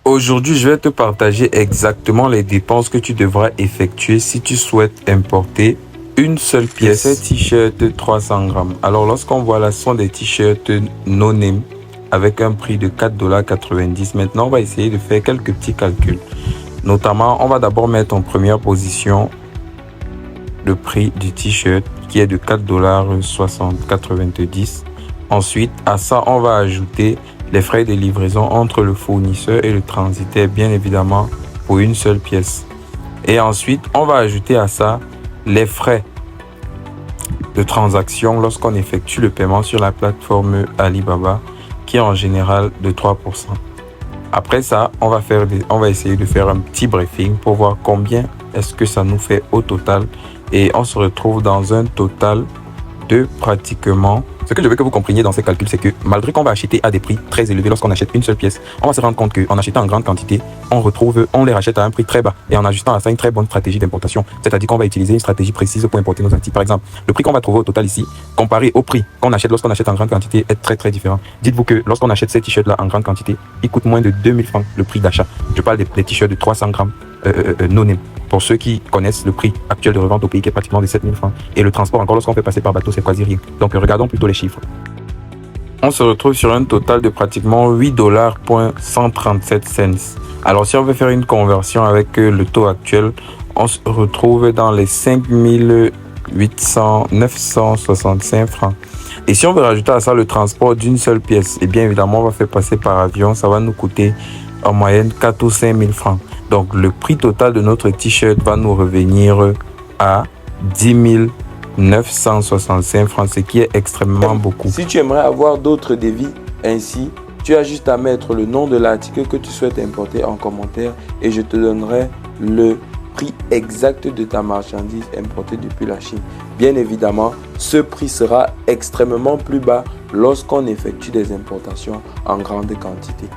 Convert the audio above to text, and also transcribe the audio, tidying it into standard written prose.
Aujourd'hui, je vais te partager exactement les dépenses que tu devras effectuer si tu souhaites importer une seule pièce. Ces t-shirts 300 grammes. Alors, lorsqu'on voit là, ce sont des t-shirts no name avec un prix de 4,90 $. Maintenant, on va essayer de faire quelques petits calculs. Notamment, on va d'abord mettre en première position le prix du t-shirt qui est de 4,90 $. Ensuite, à ça, on va ajouter les frais de livraison entre le fournisseur et le transitaire, bien évidemment, pour une seule pièce. Et ensuite, on va ajouter à ça les frais de transaction lorsqu'on effectue le paiement sur la plateforme Alibaba, qui est en général de 3%. Après ça, on va essayer de faire un petit briefing pour voir combien est-ce que ça nous fait au total. Et on se retrouve dans un total de pratiquement... Ce que je veux que vous compreniez dans ces calculs, c'est que malgré qu'on va acheter à des prix très élevés lorsqu'on achète une seule pièce, on va se rendre compte qu'en achetant en grande quantité, on les rachète à un prix très bas. Et en ajustant à ça une très bonne stratégie d'importation, c'est-à-dire qu'on va utiliser une stratégie précise pour importer nos articles. Par exemple, le prix qu'on va trouver au total ici, comparé au prix qu'on achète lorsqu'on achète en grande quantité, est très très différent. Dites-vous que lorsqu'on achète ces t-shirts là en grande quantité, ils coûtent moins de 2000 francs le prix d'achat. Je parle des t-shirts de 300 grammes no name. Pour ceux qui connaissent le prix actuel de revente au pays qui est pratiquement de 7000 francs. Et le transport, encore lorsqu'on fait passer par bateau, c'est quasi rien. Donc regardons plutôt les chiffres. On se retrouve sur un total de pratiquement 8,137 $. Alors si on veut faire une conversion avec le taux actuel, on se retrouve dans les 965 francs. Et si on veut rajouter à ça le transport d'une seule pièce, et bien évidemment on va faire passer par avion, ça va nous coûter en moyenne 4 ou 5 000 francs. Donc le prix total de notre t-shirt va nous revenir à 10 965 francs, ce qui est extrêmement beaucoup. Si tu aimerais avoir d'autres devis ainsi, tu as juste à mettre le nom de l'article que tu souhaites importer en commentaire et je te donnerai le prix exact de ta marchandise importée depuis la Chine. Bien évidemment, ce prix sera extrêmement plus bas lorsqu'on effectue des importations en grande quantité.